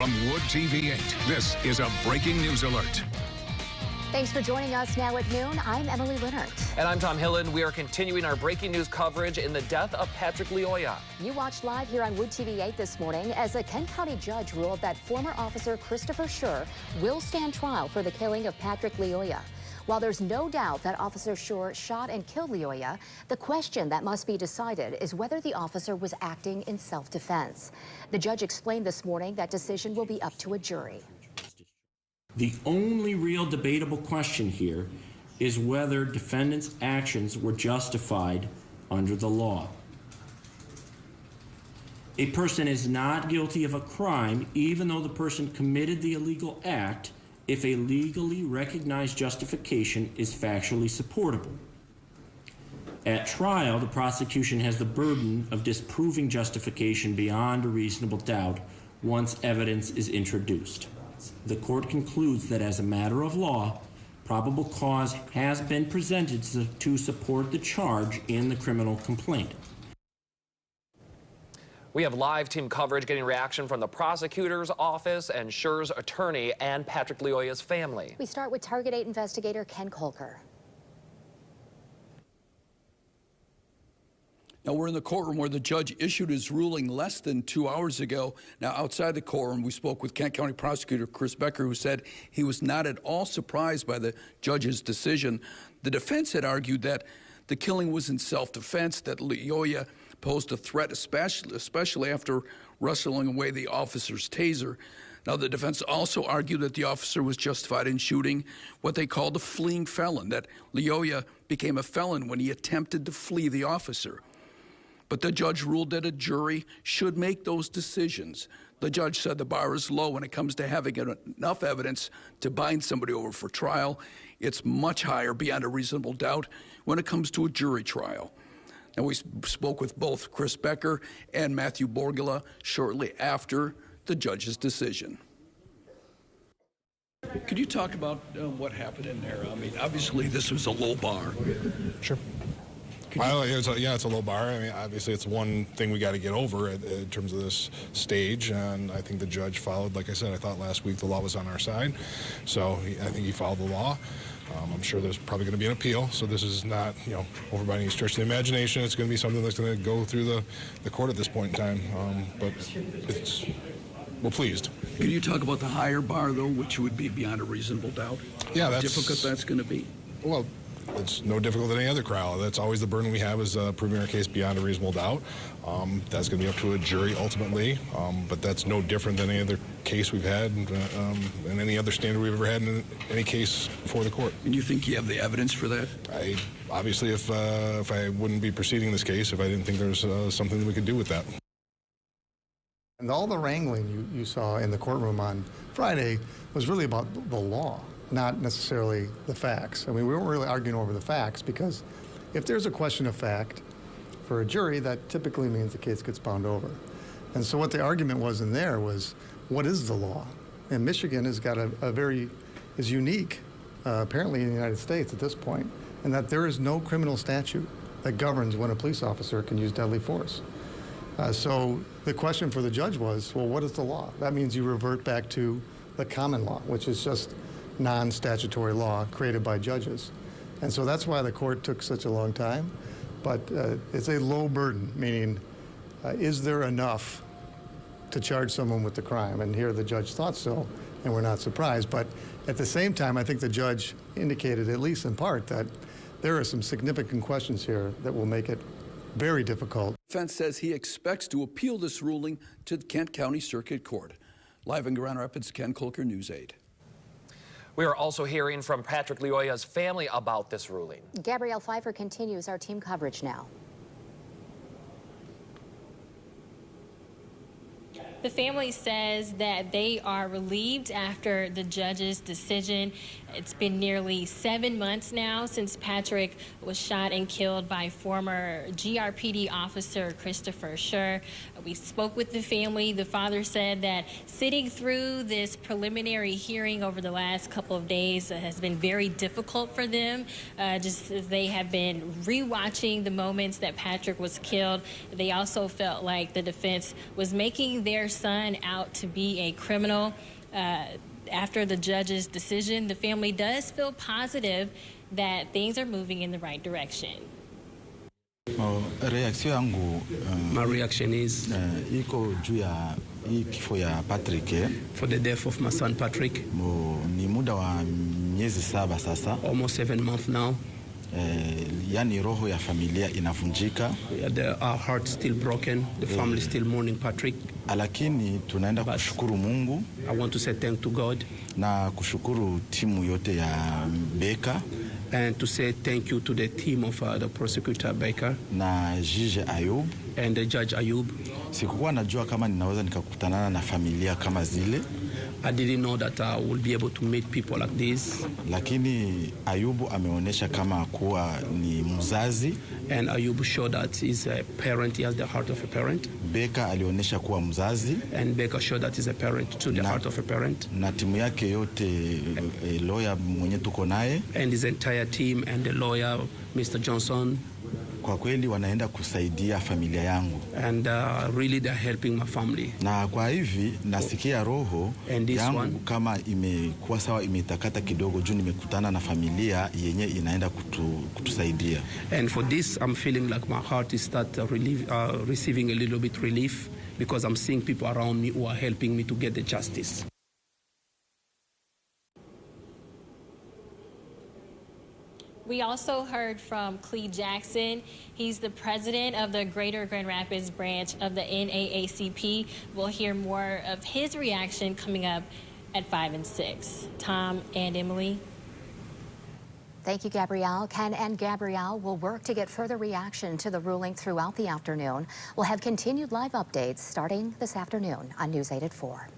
From Wood TV 8, this is a breaking news alert. Thanks for joining us now at noon. I'm Emily Leonard. And I'm Tom Hillen. We are continuing our breaking news coverage in the death of Patrick Lyoya. You watched live here on Wood TV 8 this morning as a Kent County judge ruled that former officer Christopher Schur will stand trial for the killing of Patrick Lyoya. While there's no doubt that Officer Schur shot and killed Lyoya, the question that must be decided is whether the officer was acting in self-defense. The judge explained this morning that decision will be up to a jury. The only real debatable question here is whether defendants' actions were justified under the law. A person is not guilty of a crime even though the person committed the illegal act if a legally recognized justification is factually supportable. At trial, the prosecution has the burden of disproving justification beyond a reasonable doubt once evidence is introduced. The court concludes that as a matter of law, probable cause has been presented to support the charge in the criminal complaint. We have live team coverage getting reaction from the prosecutor's office and Schur's attorney and Patrick Lyoya's family. We start with Target 8 investigator Ken Kolker. Now, we're in the courtroom where the judge issued his ruling less than 2 hours ago. Now, outside the courtroom, we spoke with Kent County Prosecutor Chris Becker, who said he was not at all surprised by the judge's decision. The defense had argued that the killing was in self-defense, that Lyoya posed a threat, especially after wrestling away the officer's taser. Now, the defense also argued that the officer was justified in shooting what they called a fleeing felon, that Lyoya became a felon when he attempted to flee the officer. But the judge ruled that a jury should make those decisions. The judge said the bar is low when it comes to having enough evidence to bind somebody over for trial. It's much higher, beyond a reasonable doubt, when it comes to a jury trial. And we spoke with both Chris Becker and Matthew Borgula shortly after the judge's decision. Could you talk about what happened in there? I mean, obviously this was a low bar. Sure. It's a low bar. I mean, obviously it's one thing we got to get over in terms of this stage, and I think the judge followed, like I said, I thought last week the law was on our side, so I think he followed the law. I'm sure there's probably going to be an appeal, so this is not, over by any stretch of the imagination. It's going to be something that's going to go through the court at this point in time, but we're pleased. Could you talk about the higher bar, though, which would be beyond a reasonable doubt? Yeah, How difficult that's going to be? Well, it's no difficult than any other trial. That's always the burden we have, is proving our case beyond a reasonable doubt. That's going to be up to a jury ultimately, but that's no different than any other case we've had and any other standard we've ever had in any case before the court. And you think you have the evidence for that? Obviously, if I wouldn't be proceeding this case, if I didn't think there was something that we could do with that. And all the wrangling you saw in the courtroom on Friday was really about the law, not necessarily the facts. I mean, we weren't really arguing over the facts, because if there's a question of fact for a jury, that typically means the case gets bound over. And so what the argument was in there was, what is the law? And Michigan has got is unique, apparently in the United States at this point, and that there is no criminal statute that governs when a police officer can use deadly force. So the question for the judge was, well, what is the law? That means you revert back to the common law, which is just non-statutory law created by judges. And so that's why the court took such a long time. But it's a low burden, meaning is there enough to charge someone with the crime? And here the judge thought so, and we're not surprised. But at the same time, I think the judge indicated, at least in part, that there are some significant questions here that will make it very difficult. Defense says he expects to appeal this ruling to the Kent County Circuit Court. Live in Grand Rapids, Ken Kolker, News 8. We are also hearing from Patrick Lyoya's family about this ruling. Gabrielle Pfeiffer continues our team coverage now. The family says that they are relieved after the judge's decision. It's been nearly 7 months now since Patrick was shot and killed by former GRPD officer Christopher Schur. We spoke with the family. The father said that sitting through this preliminary hearing over the last couple of days has been very difficult for them, just as they have been rewatching the moments that Patrick was killed. They also felt like the defense was making their their son out to be a criminal. After the judge's decision, the family does feel positive that things are moving in the right direction. My reaction is iko juu ya hii kifo ya Patrick for the death of my son Patrick. Ni muda wa miezi 7 sasa. Almost 7 months now. Yani roho ya familia inavunjika. Our heart still broken. The family still mourning Patrick. Lakini tunaenda kushukuru Mungu. I want to say thank to God. Na kushukuru timu yote ya Beka. And to say thank you to the team of the prosecutor Baker. Na Judge Ayub. And the Judge Ayub. Sikuwa najua kama ninaweza nikakutanana na familia kama zile. I didn't know that I would be able to meet people like this. Lakini Ayubu ameonyesha kama kuwa ni mzazi. And Ayubu showed that he's a parent, he has the heart of a parent. Beka alionyesha kuwa mzazi. And Beka showed that he's a parent to the heart of a parent. Na timu yake yote lawyer mwenye tuko naye. And his entire team and the lawyer, Mr. Johnson. Kwa kweli wanaenda kusaidia familia yangu. And really they're helping my family. Na kwa hivi nasikia roho yangu kama imekuwa sawa, imetakata kidogo juu nimekutana na familia yenye inaenda kutusaidia. And for this I'm feeling like my heart is receiving a little bit relief because I'm seeing people around me who are helping me to get the justice. We also heard from Clee Jackson. He's the president of the Greater Grand Rapids branch of the NAACP. We'll hear more of his reaction coming up at 5 and 6. Tom and Emily. Thank you, Gabrielle. Ken and Gabrielle will work to get further reaction to the ruling throughout the afternoon. We'll have continued live updates starting this afternoon on News 8 at 4.